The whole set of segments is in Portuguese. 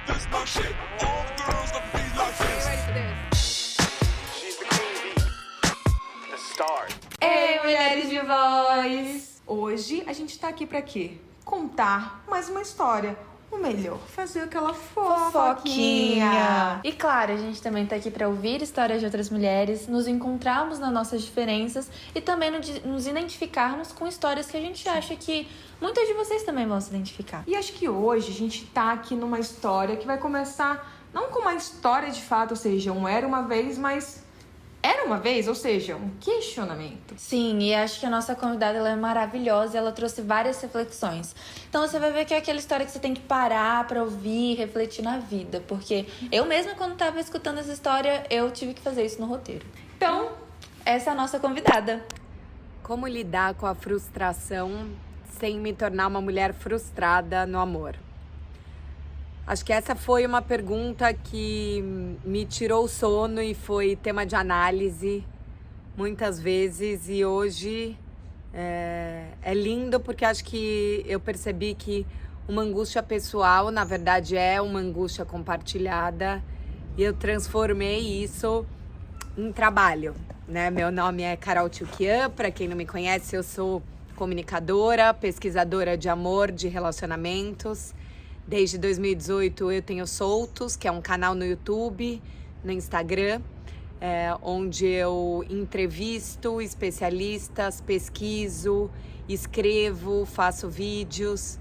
This my shit. All the girls love me like this. Ready for this? She's the queen bee, the star. Ei, mulheres de voz! Hoje a gente tá aqui pra quê? Contar mais uma história. Ou melhor, fazer aquela fofoquinha. E claro, a gente também tá aqui pra ouvir histórias de outras mulheres, nos encontrarmos nas nossas diferenças e também nos identificarmos com histórias que a gente acha que muitas de vocês também vão se identificar. E acho que hoje a gente tá aqui numa história que vai começar não com uma história de fato, ou seja, um era uma vez, mas era uma vez, ou seja, um questionamento. Sim, e acho que a nossa convidada ela é maravilhosa e ela trouxe várias reflexões. Então você vai ver que é aquela história que você tem que parar pra ouvir, refletir na vida. Porque eu mesma, quando tava escutando essa história, eu tive que fazer isso no roteiro. Então, essa é a nossa convidada. Como lidar com a frustração sem me tornar uma mulher frustrada no amor? Acho que essa foi uma pergunta que me tirou o sono e foi tema de análise muitas vezes. E hoje é lindo porque acho que eu percebi que uma angústia pessoal, na verdade, é uma angústia compartilhada. E eu transformei isso em trabalho, né? Meu nome é Carol Tchukian, para quem não me conhece, eu sou comunicadora, pesquisadora de amor, de relacionamentos. Desde 2018 eu tenho Soltos, que é um canal no YouTube, no Instagram, onde eu entrevisto especialistas, pesquiso, escrevo, faço vídeos,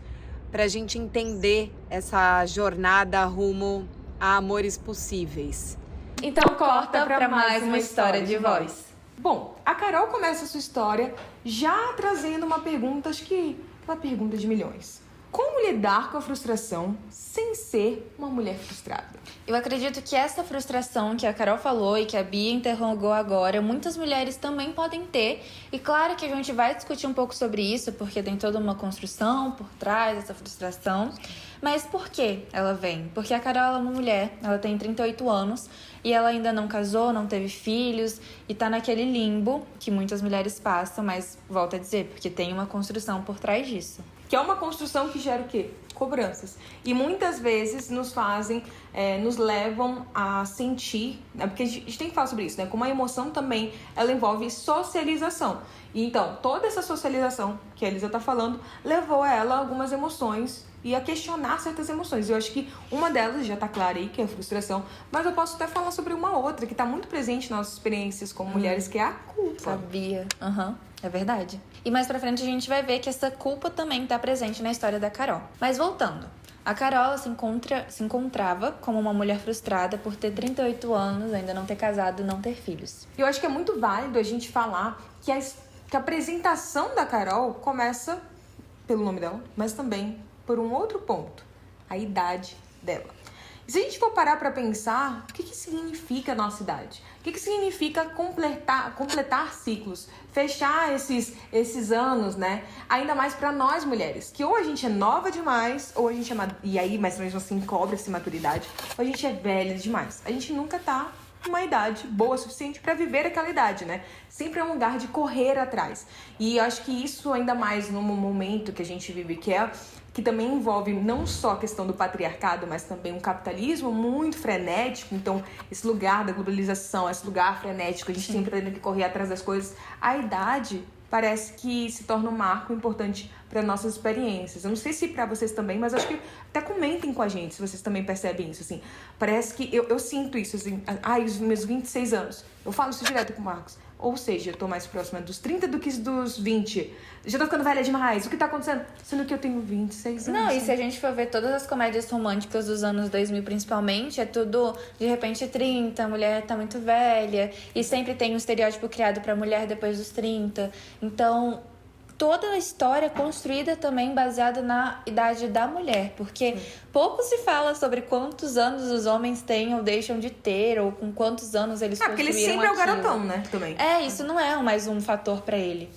para a gente entender essa jornada rumo a amores possíveis. Então corta pra mais uma história de voz. Bom, a Carol começa a sua história já trazendo uma pergunta, acho que uma pergunta de milhões. Como lidar com a frustração sem ser uma mulher frustrada? Eu acredito que essa frustração que a Carol falou e que a Bia interrogou agora, muitas mulheres também podem ter. E claro que a gente vai discutir um pouco sobre isso, porque tem toda uma construção por trás dessa frustração. Mas por que ela vem? Porque a Carol ela é uma mulher, ela tem 38 anos e ela ainda não casou, não teve filhos e tá naquele limbo que muitas mulheres passam, mas volto a dizer, porque tem uma construção por trás disso. Que é uma construção que gera o quê? Cobranças. E muitas vezes nos fazem, nos levam a sentir, né? Porque a gente tem que falar sobre isso, né? Como a emoção também, ela envolve socialização. E então, toda essa socialização que a Elisa tá falando, levou ela a algumas emoções e a questionar certas emoções. Eu acho que uma delas já tá clara aí, que é a frustração, mas eu posso até falar sobre uma outra que tá muito presente nas nossas experiências como mulheres, que é a culpa. Sabia. É verdade. E mais pra frente a gente vai ver que essa culpa também tá presente na história da Carol. Mas voltando. A Carol ela se encontrava como uma mulher frustrada por ter 38 anos, ainda não ter casado e não ter filhos. Eu acho que é muito válido a gente falar que a apresentação da Carol começa pelo nome dela, mas também por um outro ponto, a idade dela. E se a gente for parar para pensar, o que significa a nossa idade? O que significa completar ciclos, fechar esses anos, né? Ainda mais para nós mulheres, que ou a gente é nova demais, ou a gente e aí mais ou menos assim cobra essa maturidade, ou a gente é velha demais. A gente nunca tá uma idade boa o suficiente para viver aquela idade, né? Sempre é um lugar de correr atrás. E eu acho que isso ainda mais no momento que a gente vive, que também envolve não só a questão do patriarcado, mas também um capitalismo muito frenético. Então, esse lugar da globalização, esse lugar frenético, a gente sempre tendo que correr atrás das coisas. A idade parece que se torna um marco importante para nossas experiências. Eu não sei se para vocês também, mas acho que até comentem com a gente se vocês também percebem isso, assim. Parece que eu sinto isso, assim, os meus 26 anos. Eu falo isso direto com o Marcos. Ou seja, eu tô mais próxima dos 30 do que dos 20. Já tô ficando velha demais. O que tá acontecendo? Sendo que eu tenho 26 anos. Não, e se a gente for ver todas as comédias românticas dos anos 2000 principalmente, é tudo, de repente, 30, a mulher tá muito velha. E sempre tem um estereótipo criado pra mulher depois dos 30. Então, toda a história é construída também baseada na idade da mulher. Porque pouco se fala sobre quantos anos os homens têm ou deixam de ter, ou com quantos anos eles construíram porque ele sempre é o aquilo. garotão, né? Também. Isso não é mais um fator pra ele.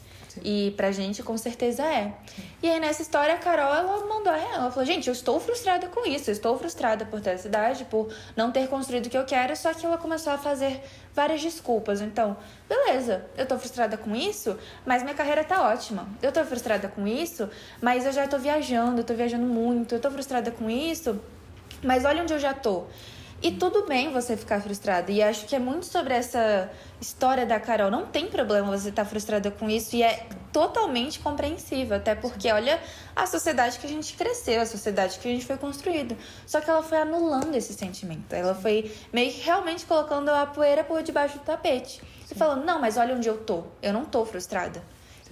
E pra gente, com certeza é. E aí, nessa história, a Carol, ela mandou a real. Ela falou, gente, eu estou frustrada com isso. Eu estou frustrada por ter essa idade, por não ter construído o que eu quero. Só que ela começou a fazer várias desculpas. Então, beleza, eu tô frustrada com isso, mas minha carreira tá ótima. Eu tô frustrada com isso, mas eu já tô viajando muito. Eu tô frustrada com isso, mas olha onde eu já tô. E tudo bem você ficar frustrada. E acho que é muito sobre essa história da Carol. Não tem problema você estar frustrada com isso. E é totalmente compreensível. Até porque, olha a sociedade que a gente cresceu, a sociedade que a gente foi construída. Só que ela foi anulando esse sentimento. Ela foi meio que realmente colocando a poeira por debaixo do tapete. E falando, não, mas olha onde eu tô. Eu não tô frustrada.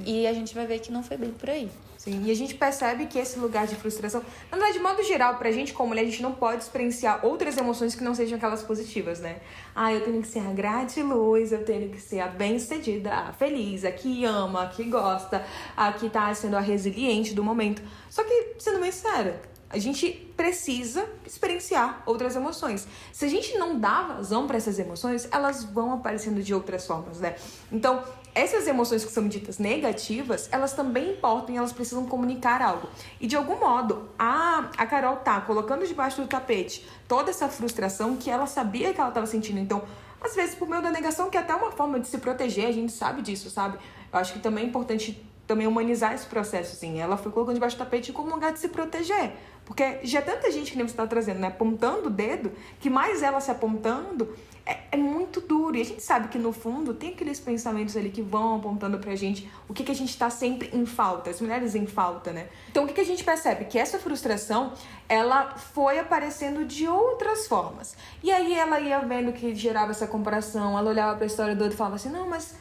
E a gente vai ver que não foi bem por aí. Sim, e a gente percebe que esse lugar de frustração, na verdade, de modo geral, pra gente como mulher, a gente não pode experienciar outras emoções que não sejam aquelas positivas, né? Ah, eu tenho que ser a gratiluz, eu tenho que ser a bem-sucedida, a feliz, a que ama, a que gosta, a que tá sendo a resiliente do momento. Só que, sendo bem séria, a gente precisa experienciar outras emoções. Se a gente não dá vazão para essas emoções, elas vão aparecendo de outras formas, né? Então, essas emoções que são ditas negativas, elas também importam e elas precisam comunicar algo. E de algum modo, a Carol tá colocando debaixo do tapete toda essa frustração que ela sabia que ela estava sentindo. Então, às vezes, por meio da negação, que é até uma forma de se proteger, a gente sabe disso, sabe? Eu acho que também é importante também humanizar esse processo, assim. Ela foi colocando debaixo do tapete como um lugar de se proteger. Porque já é tanta gente que nem você está trazendo, né? Apontando o dedo, que mais ela se apontando é muito duro. E a gente sabe que no fundo tem aqueles pensamentos ali que vão apontando pra gente o que a gente tá sempre em falta, as mulheres em falta, né? Então o que a gente percebe? Que essa frustração, ela foi aparecendo de outras formas. E aí ela ia vendo que gerava essa comparação, ela olhava pra história do outro e falava assim, não, mas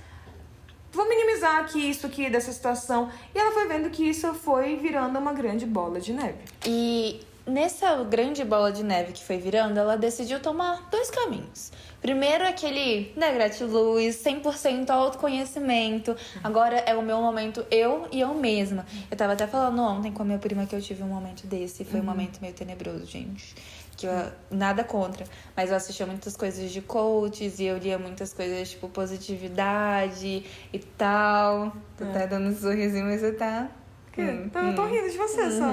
vou minimizar aqui isso aqui dessa situação. E ela foi vendo que isso foi virando uma grande bola de neve. E nessa grande bola de neve que foi virando, ela decidiu tomar 2 caminhos. Primeiro, aquele, né, gratiluz, 100% autoconhecimento. Agora é o meu momento, eu e eu mesma. Eu tava até falando ontem com a minha prima que eu tive um momento desse. Foi um momento meio tenebroso, gente. Que eu, nada contra. Mas eu assistia muitas coisas de coaches e eu lia muitas coisas, tipo, positividade e tal. Tu tá dando um sorrisinho, mas você tá... Então eu tô rindo de você, só.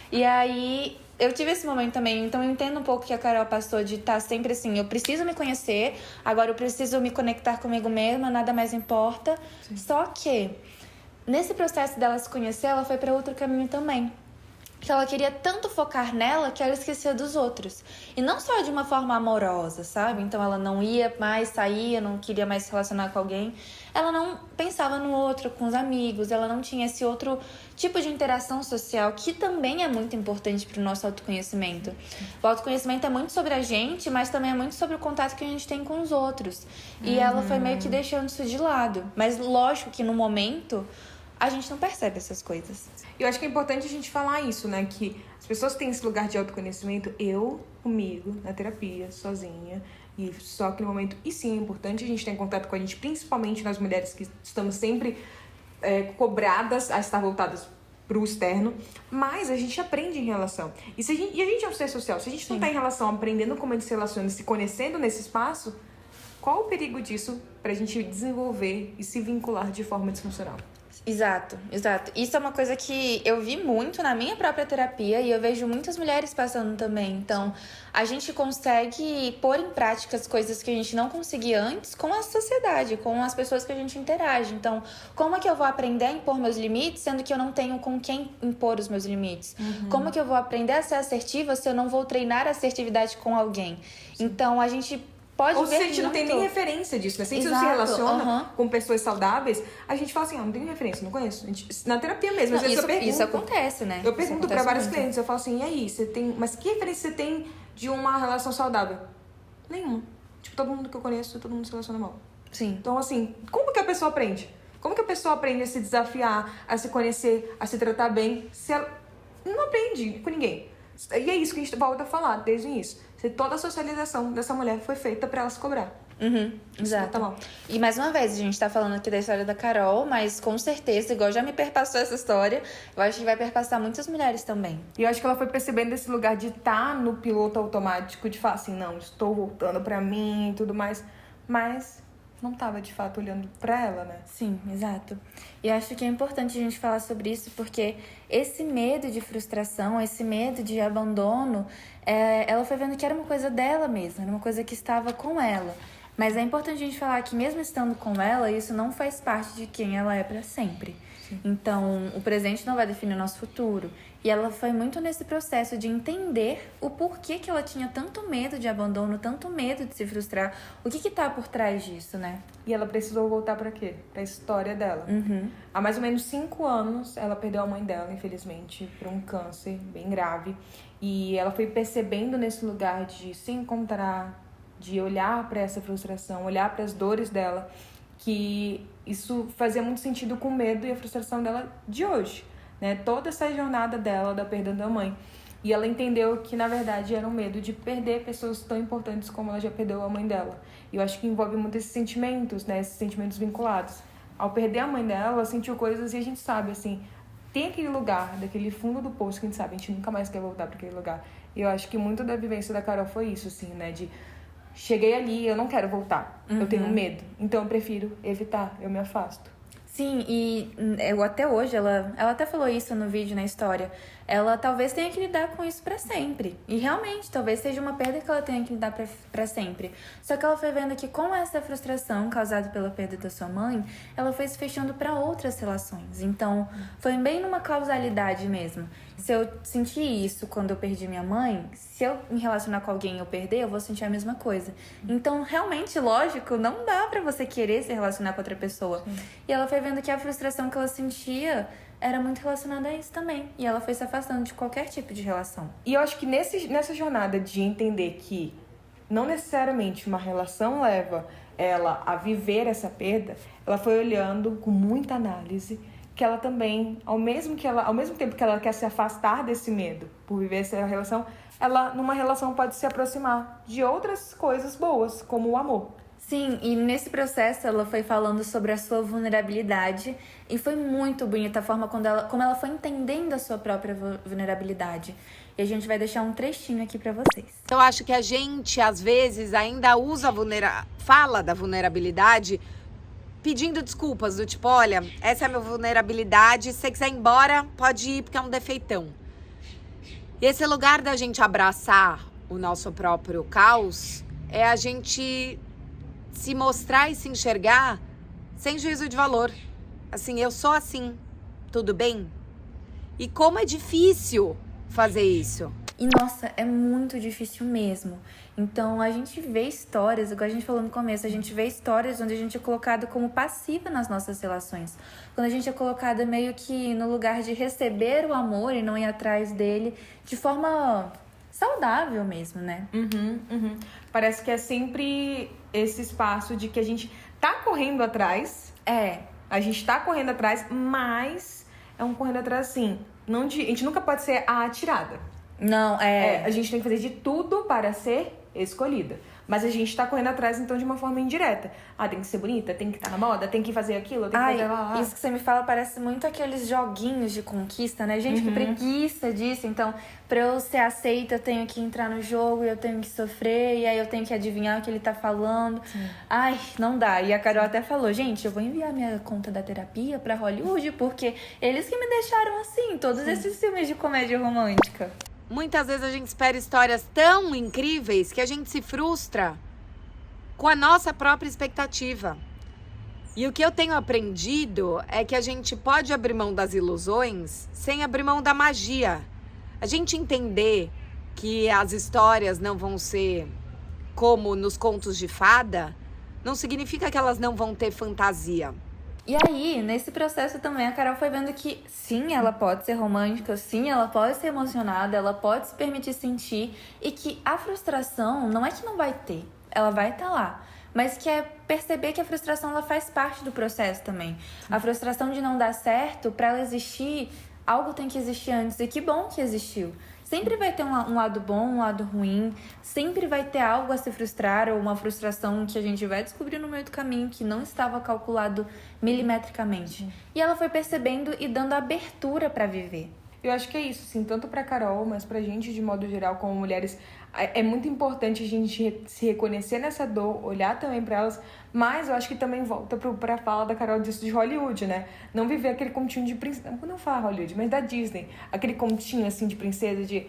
E aí, eu tive esse momento também, então eu entendo um pouco que a Carol passou de estar sempre assim, eu preciso me conhecer, agora eu preciso me conectar comigo mesma, nada mais importa. Só que, nesse processo dela se conhecer, ela foi para outro caminho também. Que ela queria tanto focar nela que ela esquecia dos outros. E não só de uma forma amorosa, sabe? Então ela não ia mais sair, não queria mais se relacionar com alguém. Ela não pensava no outro, com os amigos. Ela não tinha esse outro tipo de interação social que também é muito importante para o nosso autoconhecimento. O autoconhecimento é muito sobre a gente, mas também é muito sobre o contato que a gente tem com os outros. E ela foi meio que deixando isso de lado. Mas lógico que no momento a gente não percebe essas coisas. Eu acho que é importante a gente falar isso, né? Que as pessoas têm esse lugar de autoconhecimento, eu, comigo, na terapia, sozinha, e só que no momento... E sim, é importante a gente ter contato com a gente, principalmente nós mulheres que estamos sempre cobradas a estar voltadas pro externo, mas a gente aprende em relação. E a gente é um ser social. Se a gente não tá em relação, aprendendo como a gente se relaciona, se conhecendo nesse espaço, qual o perigo disso pra gente desenvolver e se vincular de forma disfuncional? Exato, exato. Isso é uma coisa que eu vi muito na minha própria terapia e eu vejo muitas mulheres passando também. Então, a gente consegue pôr em prática as coisas que a gente não conseguia antes com a sociedade, com as pessoas que a gente interage. Então, como é que eu vou aprender a impor meus limites, sendo que eu não tenho com quem impor os meus limites? Como é que eu vou aprender a ser assertiva se eu não vou treinar a assertividade com alguém? Então, a gente... Pode Ou ver se a gente não tem nem referência disso, né? Se a gente não se relaciona com pessoas saudáveis, a gente fala assim, não tenho referência, não conheço. Na terapia mesmo, às vezes eu pergunto. Isso acontece, né? Eu pergunto pra vários clientes, eu falo assim, e aí, você tem... Mas que referência você tem de uma relação saudável? Nenhuma. Tipo, todo mundo que eu conheço, todo mundo se relaciona mal. Sim. Então, assim, como que a pessoa aprende? Como que a pessoa aprende a se desafiar, a se conhecer, a se tratar bem, se ela não aprende com ninguém? E é isso que a gente volta a falar desde o início. Se toda a socialização dessa mulher foi feita pra ela se cobrar. Exato. Tá bom. E mais uma vez, a gente tá falando aqui da história da Carol, mas com certeza, igual já me perpassou essa história, eu acho que vai perpassar muitas mulheres também. E eu acho que ela foi percebendo esse lugar de estar no piloto automático, de falar assim, não, estou voltando pra mim e tudo mais, mas não tava de fato olhando pra ela, né? Sim, exato. E acho que é importante a gente falar sobre isso porque esse medo de frustração, esse medo de abandono, ela foi vendo que era uma coisa dela mesma, era uma coisa que estava com ela. Mas é importante a gente falar que mesmo estando com ela, isso não faz parte de quem ela é pra sempre. Sim. Então, o presente não vai definir o nosso futuro. E ela foi muito nesse processo de entender o porquê que ela tinha tanto medo de abandono, tanto medo de se frustrar. O que tá por trás disso, né? E ela precisou voltar pra quê? Pra história dela. Há mais ou menos 5 anos, ela perdeu a mãe dela, infelizmente, por um câncer bem grave. E ela foi percebendo nesse lugar de se encontrar, de olhar pra essa frustração, olhar para as dores dela, que isso fazia muito sentido com o medo e a frustração dela de hoje, né? Toda essa jornada dela, da perda da mãe. E ela entendeu que, na verdade, era um medo de perder pessoas tão importantes como ela já perdeu a mãe dela. E eu acho que envolve muito esses sentimentos, né? Esses sentimentos vinculados. Ao perder a mãe dela, ela sentiu coisas e a gente sabe, assim, tem aquele lugar, daquele fundo do poço que a gente sabe, a gente nunca mais quer voltar para aquele lugar. E eu acho que muito da vivência da Carol foi isso, assim, né? De cheguei ali, eu não quero voltar, eu tenho medo, então eu prefiro evitar, eu me afasto. Sim, e eu até hoje, ela até falou isso no vídeo, na história, ela talvez tenha que lidar com isso pra sempre. E realmente, talvez seja uma perda que ela tenha que lidar pra sempre. Só que ela foi vendo que com essa frustração causada pela perda da sua mãe, ela foi se fechando pra outras relações. Então, foi bem numa causalidade mesmo. Se eu senti isso quando eu perdi minha mãe, se eu me relacionar com alguém e eu perder, eu vou sentir a mesma coisa. Então, realmente, lógico, não dá pra você querer se relacionar com outra pessoa. Sim. E ela foi vendo que a frustração que ela sentia era muito relacionada a isso também. E ela foi se afastando de qualquer tipo de relação. E eu acho que nessa jornada de entender que não necessariamente uma relação leva ela a viver essa perda, ela foi olhando com muita análise que ela também, ao mesmo tempo que ela quer se afastar desse medo por viver essa relação, ela numa relação pode se aproximar de outras coisas boas, como o amor. Sim, e nesse processo ela foi falando sobre a sua vulnerabilidade e foi muito bonita a forma como ela foi entendendo a sua própria vulnerabilidade. E a gente vai deixar um trechinho aqui pra vocês. Então, eu acho que a gente, às vezes, ainda usa fala da vulnerabilidade pedindo desculpas, do tipo, olha, essa é a minha vulnerabilidade, se você quiser ir embora, pode ir porque é um defeitão. E esse lugar da gente abraçar o nosso próprio caos é a gente se mostrar e se enxergar sem juízo de valor. Assim, eu sou assim, tudo bem? E como é difícil fazer isso. E, nossa, é muito difícil mesmo. Então, a gente vê histórias, igual a gente falou no começo, a gente vê histórias onde a gente é colocado como passiva nas nossas relações. Quando a gente é colocada meio que no lugar de receber o amor e não ir atrás dele de forma saudável mesmo, né? Parece que é sempre esse espaço de que a gente tá correndo atrás. A gente tá correndo atrás, mas é um correndo atrás assim. A gente nunca pode ser a atirada. Não, a gente tem que fazer de tudo para ser escolhida. Mas a gente tá correndo atrás, então, de uma forma indireta. Tem que ser bonita, tem que estar na moda, tem que fazer aquilo, tem que fazer lá. Isso que você me fala parece muito aqueles joguinhos de conquista, né? Gente, que preguiça disso. Então, pra eu ser aceita, eu tenho que entrar no jogo, eu tenho que sofrer, e aí eu tenho que adivinhar o que ele tá falando. Sim. Não dá. E a Carol até falou, gente, eu vou enviar minha conta da terapia pra Hollywood, porque eles que me deixaram assim, todos esses filmes de comédia romântica. Muitas vezes a gente espera histórias tão incríveis que a gente se frustra com a nossa própria expectativa. E o que eu tenho aprendido é que a gente pode abrir mão das ilusões sem abrir mão da magia. A gente entender que as histórias não vão ser como nos contos de fada, não significa que elas não vão ter fantasia. E aí, nesse processo também, a Carol foi vendo que sim, ela pode ser romântica, sim, ela pode ser emocionada, ela pode se permitir sentir e que a frustração não é que não vai ter, ela vai estar lá. Mas que é perceber que a frustração ela faz parte do processo também. A frustração de não dar certo, para ela existir, algo tem que existir antes. E que bom que existiu. Sempre vai ter um lado bom, um lado ruim. Sempre vai ter algo a se frustrar ou uma frustração que a gente vai descobrir no meio do caminho que não estava calculado milimetricamente. E ela foi percebendo e dando abertura para viver. Eu acho que é isso, assim, tanto pra Carol, mas pra gente de modo geral, como mulheres, é muito importante a gente se reconhecer nessa dor, olhar também pra elas, mas eu acho que também volta pra fala da Carol disso de Hollywood, né? Não viver aquele continho de princesa, não falar Hollywood, mas da Disney, aquele continho assim de princesa de,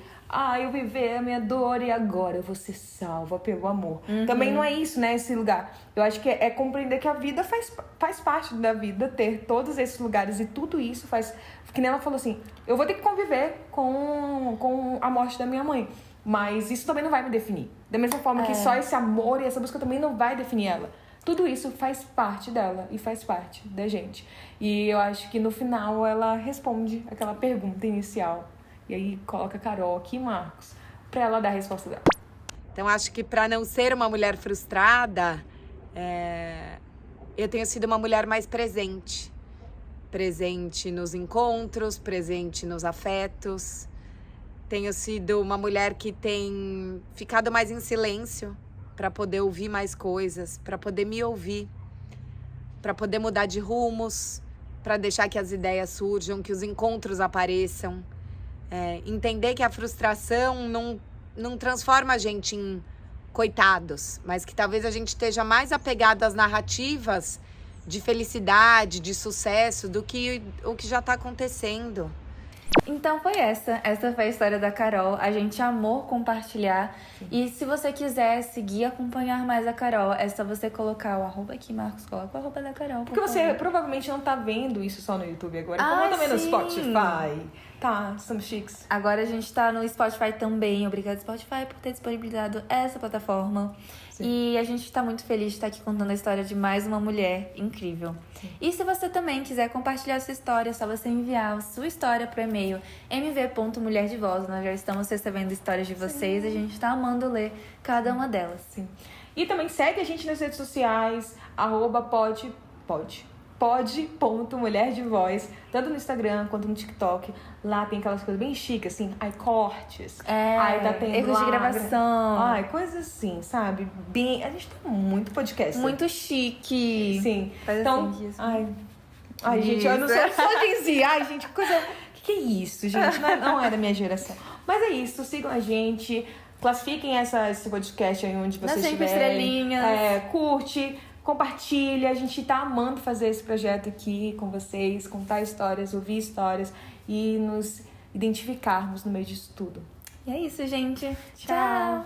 eu viver a minha dor e agora eu vou ser salva pelo amor. Também não é isso, né, esse lugar. Eu acho que é compreender que a vida faz parte da vida, ter todos esses lugares e tudo isso faz... Que nem ela falou assim, eu vou ter que conviver com a morte da minha mãe, mas isso também não vai me definir. Da mesma forma que só esse amor e essa busca também não vai definir ela. Tudo isso faz parte dela e faz parte da gente. E eu acho que no final ela responde aquela pergunta inicial. E aí coloca a Carol aqui e Marcos pra ela dar a resposta dela. Então, acho que para não ser uma mulher frustrada, eu tenho sido uma mulher mais presente. Presente nos encontros, presente nos afetos. Tenho sido uma mulher que tem ficado mais em silêncio para poder ouvir mais coisas, para poder me ouvir, para poder mudar de rumos, para deixar que as ideias surjam, que os encontros apareçam. Entender que a frustração não transforma a gente em coitados, mas que talvez a gente esteja mais apegado às narrativas de felicidade, de sucesso, do que o que já está acontecendo. Então foi essa foi a história da Carol. A gente amou compartilhar. E se você quiser seguir, acompanhar mais a Carol, é só você colocar o arroba aqui, Marcos, coloca o arroba da Carol. Porque você provavelmente não tá vendo isso só no YouTube agora. Como eu também no sim. Spotify. Tá, somos chiques. Agora a gente tá no Spotify também. Obrigada, Spotify, por ter disponibilizado essa plataforma. E a gente tá muito feliz de estar aqui contando a história de mais uma mulher incrível. E se você também quiser compartilhar sua história, é só você enviar a sua história pro e-mail mv.mulherdevoz. Nós já estamos recebendo histórias de vocês e a gente tá amando ler cada uma delas. Sim. E também segue a gente nas redes sociais, pod.mulherdevoz, tanto no Instagram quanto no TikTok. Lá tem aquelas coisas bem chiques, assim, cortes. Aí tá tendo erros de gravação. Coisas assim, sabe? Bem, a gente tem muito podcast. Muito chique. Sim. Faz então, assim, gente, eu não sou Gen Z. Gente, coisa... Que é isso, gente? Não é da minha geração. Mas é isso, sigam a gente. Classifiquem esse podcast aí onde vocês Dá 5 estiverem. estrelinhas. Curte, compartilha. A gente tá amando fazer esse projeto aqui com vocês, contar histórias, ouvir histórias e nos identificarmos no meio disso tudo. E é isso, gente. Tchau.